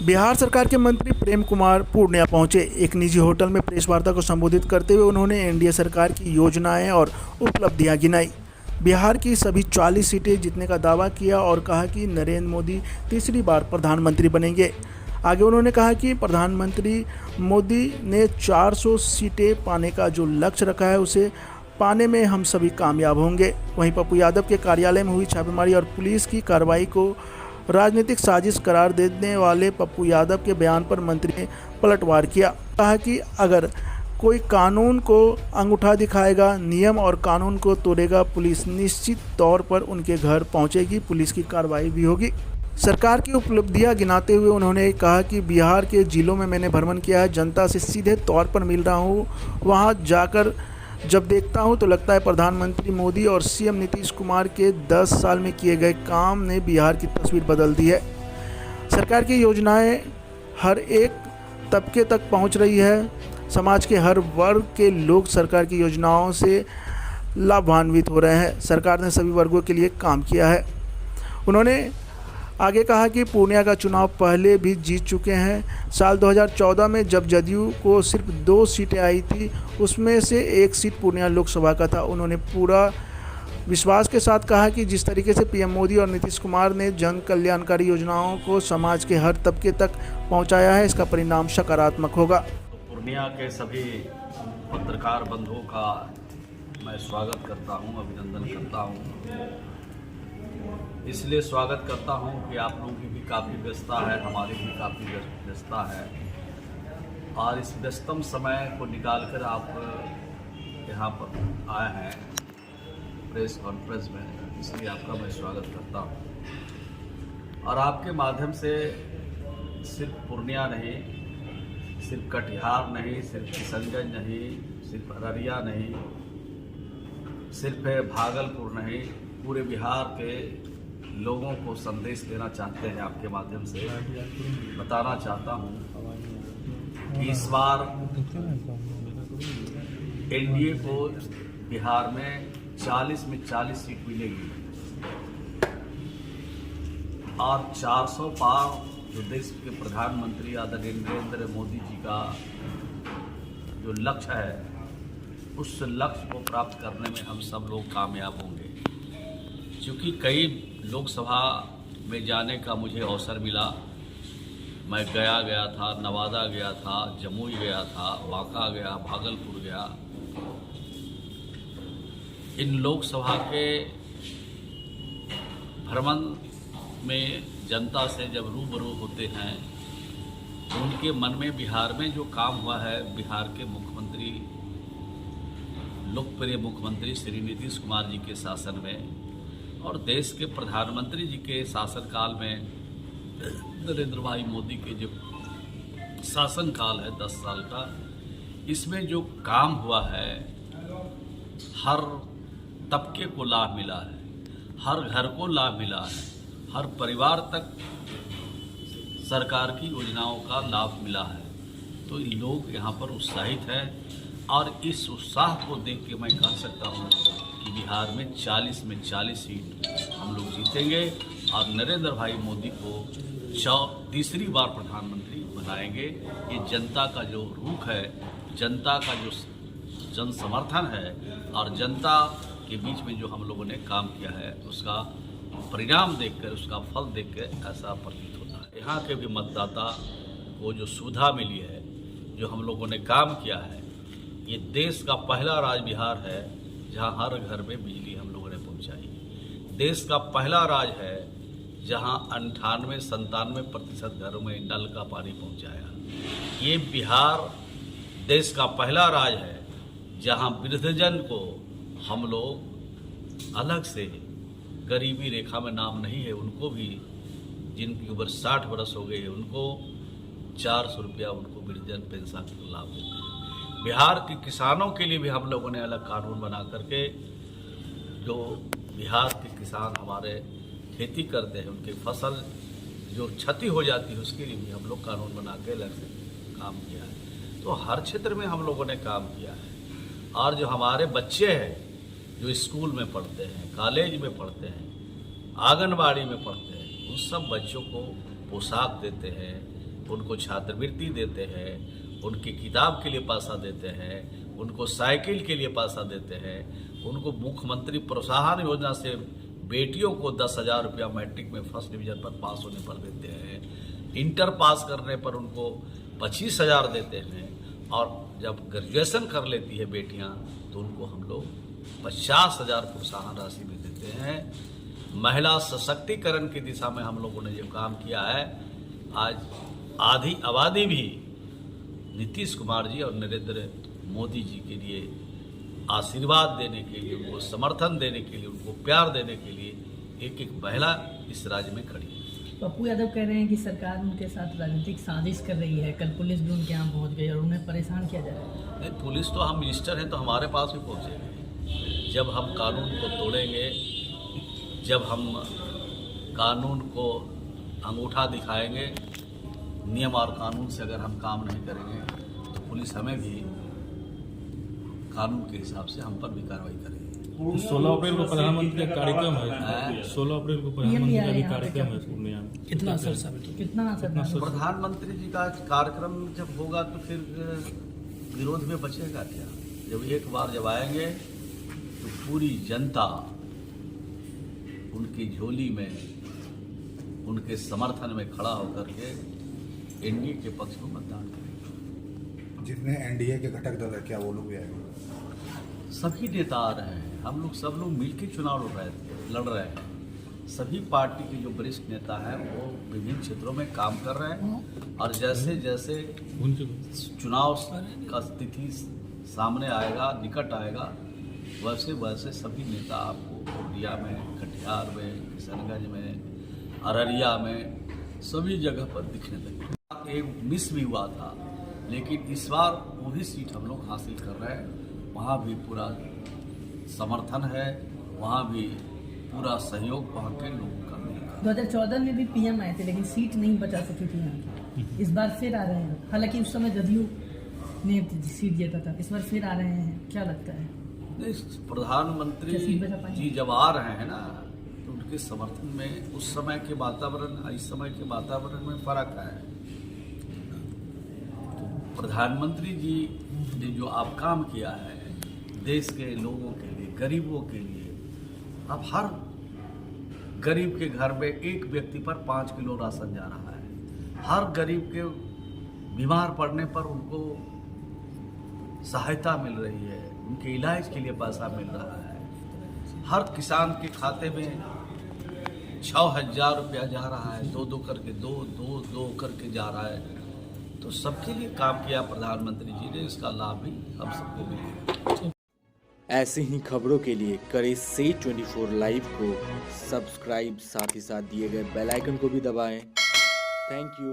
बिहार सरकार के मंत्री प्रेम कुमार पूर्णिया पहुंचे। एक निजी होटल में प्रेस वार्ता को संबोधित करते हुए उन्होंने एनडीए सरकार की योजनाएं और उपलब्धियां गिनाई। बिहार की सभी 40 सीटें जीतने का दावा किया और कहा कि नरेंद्र मोदी तीसरी बार प्रधानमंत्री बनेंगे। आगे उन्होंने कहा कि प्रधानमंत्री मोदी ने 400 सीटें पाने का जो लक्ष्य रखा है उसे पाने में हम सभी कामयाब होंगे। वहीं पप्पू यादव के कार्यालय में हुई छापेमारी और पुलिस की कार्रवाई को राजनीतिक साजिश करार देने वाले पप्पू यादव के बयान पर मंत्री ने पलटवार किया। कहा कि अगर कोई कानून को अंगूठा दिखाएगा, नियम और कानून को तोड़ेगा, पुलिस निश्चित तौर पर उनके घर पहुंचेगी, पुलिस की कार्रवाई भी होगी। सरकार की उपलब्धियां गिनाते हुए उन्होंने कहा कि बिहार के जिलों में मैंने भ्रमण किया है, जनता से सीधे तौर पर मिल रहा हूं। वहां जाकर जब देखता हूं तो लगता है प्रधानमंत्री मोदी और सीएम नीतीश कुमार के 10 साल में किए गए काम ने बिहार की तस्वीर बदल दी है। सरकार की योजनाएं हर एक तबके तक पहुंच रही है। समाज के हर वर्ग के लोग सरकार की योजनाओं से लाभान्वित हो रहे हैं। सरकार ने सभी वर्गों के लिए काम किया है। उन्होंने आगे कहा कि पूर्णिया का चुनाव पहले भी जीत चुके हैं। साल 2014 में जब जदयू को सिर्फ 2 सीटें आई थी, उसमें से 1 सीट पूर्णिया लोकसभा का था। उन्होंने पूरा विश्वास के साथ कहा कि जिस तरीके से पीएम मोदी और नीतीश कुमार ने जन कल्याणकारी योजनाओं को समाज के हर तबके तक पहुंचाया है, इसका परिणाम सकारात्मक होगा। पूर्णिया के सभी पत्रकार बंधुओं का मैं स्वागत करता हूं, अभिनंदन करता हूं। इसलिए स्वागत करता हूं कि आप लोगों की भी काफ़ी व्यस्तता है, हमारी भी काफ़ी व्यस्तता है, और इस व्यस्तम समय को निकालकर आप यहाँ पर आए हैं प्रेस कॉन्फ्रेंस में, इसलिए आपका मैं स्वागत करता हूं। और आपके माध्यम से सिर्फ पूर्णिया नहीं, सिर्फ कटिहार नहीं, सिर्फ किशनगंज नहीं, सिर्फ अररिया नहीं, सिर्फ भागलपुर नहीं, पूरे बिहार के लोगों को संदेश देना चाहते हैं। आपके माध्यम से बताना चाहता हूं कि इस बार एनडीए को बिहार में 40 में 40 सीट मिलेगी और 400 पार जो देश के प्रधानमंत्री आदरणीय नरेंद्र मोदी जी का जो लक्ष्य है, उस लक्ष्य को प्राप्त करने में हम सब लोग कामयाब होंगे। क्योंकि कई लोकसभा में जाने का मुझे अवसर मिला। मैं गया था, नवादा गया था, जमुई गया था, बांका गया, भागलपुर गया। इन लोकसभा के भ्रमण में जनता से जब रूबरू होते हैं तो उनके मन में बिहार में जो काम हुआ है, बिहार के मुख्यमंत्री, लोकप्रिय मुख्यमंत्री श्री नीतीश कुमार जी के शासन में और देश के प्रधानमंत्री जी के शासनकाल में नरेंद्र भाई मोदी के जो शासनकाल है 10 साल का, इसमें जो काम हुआ है, हर तबके को लाभ मिला है, हर घर को लाभ मिला है, हर परिवार तक सरकार की योजनाओं का लाभ मिला है। तो लोग यहाँ पर उत्साहित हैं और इस उत्साह को देख के मैं कह सकता हूँ कि बिहार में 40 में 40 सीट हम लोग जीतेंगे और नरेंद्र भाई मोदी को तीसरी बार प्रधानमंत्री बनाएंगे। ये जनता का जो रुख है, जनता का जो जन समर्थन है और जनता के बीच में जो हम लोगों ने काम किया है, उसका परिणाम देखकर, उसका फल देखकर ऐसा प्रतीत होता है। यहाँ के भी मतदाता को जो सुविधा मिली है, जो हम लोगों ने काम किया है, ये देश का पहला राज्य बिहार है जहाँ हर घर में बिजली हम लोगों ने पहुँचाई। देश का पहला राज्य है जहाँ 98-97% घरों में नल का पानी पहुँचाया। ये बिहार देश का पहला राज्य है जहाँ वृद्धजन को हम लोग अलग से, गरीबी रेखा में नाम नहीं है, उनको भी, जिनकी उम्र 60 वर्ष हो गई है, उनको 400 रुपया उनको वृद्धजन पेंशन का लाभ देते हैं। बिहार के किसानों के लिए भी हम लोगों ने अलग कानून बना करके, जो बिहार के किसान हमारे खेती करते हैं, उनकी फसल जो क्षति हो जाती है, उसके लिए भी हम लोग कानून बना के अलग से काम किया है। तो हर क्षेत्र में हम लोगों ने काम किया है। और जो हमारे बच्चे हैं, जो स्कूल में पढ़ते हैं, कॉलेज में पढ़ते हैं, आंगनबाड़ी में पढ़ते हैं, उन सब बच्चों को पोशाक देते हैं, उनको छात्रवृत्ति देते हैं, उनकी किताब के लिए पैसा देते हैं, उनको साइकिल के लिए पैसा देते हैं, उनको मुख्यमंत्री प्रोत्साहन योजना से बेटियों को 10,000 रुपया मैट्रिक में फर्स्ट डिवीजन पर पास होने पर देते हैं, इंटर पास करने पर उनको 25,000 देते हैं, और जब ग्रेजुएशन कर लेती है बेटियां तो उनको हम लोग 50,000 प्रोत्साहन राशि भी देते हैं। महिला सशक्तिकरण की दिशा में हम लोगों ने जो काम किया है, आज आधी आबादी भी नीतीश कुमार जी और नरेंद्र मोदी जी के लिए आशीर्वाद देने के लिए, उनको समर्थन देने के लिए, उनको प्यार देने के लिए एक एक महिला इस राज्य में खड़ी है। पप्पू यादव कह रहे हैं कि सरकार उनके साथ राजनीतिक साजिश कर रही है, कल पुलिस भी उनके यहाँ पहुँच गई और उन्हें परेशान किया जा रहा है। नहीं, पुलिस तो हम मिनिस्टर हैं तो हमारे पास भी पहुँचेंगे। जब हम कानून को तोड़ेंगे, जब हम कानून को अंगूठा दिखाएंगे, नियम और कानून से अगर हम काम नहीं करेंगे तो पुलिस हमें भी कानून के हिसाब से हम पर भी कार्रवाई करेगी। 16 अप्रैल को प्रधानमंत्री का कार्यक्रम है। 16 अप्रैल को प्रधानमंत्री का भी कार्यक्रम है पूर्णिया में। कितना असर साबित, कितना असर? प्रधानमंत्री जी का कार्यक्रम जब होगा तो फिर विरोध में बचेगा क्या? जब एक बार जब आएंगे तो पूरी जनता उनकी झोली में, उनके समर्थन में खड़ा होकर के एनडीए के पक्ष में मतदान करेंगे। जितने एनडीए के घटक दल है क्या वो लोग भी आएंगे? सभी नेता आ रहे हैं, हम लोग सब लोग मिलकर चुनाव लड़ रहे हैं। सभी पार्टी के जो वरिष्ठ नेता हैं वो विभिन्न क्षेत्रों में काम कर रहे हैं, और जैसे जैसे चुनाव का स्थिति सामने आएगा, निकट आएगा, वैसे वैसे सभी नेता आपको पूर्णिया में, कटिहार में, किशनगंज में, अररिया में, सभी जगह पर दिखने लगे। एक मिस भी हुआ था, लेकिन इस बार वही सीट हम लोग हासिल कर रहे हैं। वहाँ भी पूरा समर्थन है, वहाँ भी पूरा सहयोग वहाँ के लोगों का मिलेगा। 2014 में भी पीएम आए थे लेकिन सीट नहीं बचा सकी थी यहाँ। इस बार फिर आ रहे हैं, हालांकि उस समय जदयू ने सीट जीता था, इस बार फिर आ रहे हैं, क्या लगता है? नहीं, प्रधानमंत्री जी जब आ रहे हैं ना तो उनके समर्थन में उस समय के वातावरण, इस समय के वातावरण में फर्क है। तो प्रधानमंत्री जी ने जो आप काम किया है देश के लोगों के लिए, गरीबों के लिए, अब हर गरीब के घर में एक व्यक्ति पर 5 किलो राशन जा रहा है। हर गरीब के बीमार पड़ने पर उनको सहायता मिल रही है, उनके इलाज के लिए पैसा मिल रहा है। हर किसान के खाते में 6,000 रुपया जा रहा है, दो करके दो करके जा रहा है। तो सबके लिए काम किया प्रधानमंत्री जी ने, इसका लाभ भी हम सबको मिलेगा। ऐसे ही खबरों के लिए करें से 24 लाइव को सब्सक्राइब, साथ ही साथ दिए गए बेल आइकन को भी दबाएं। Thank you.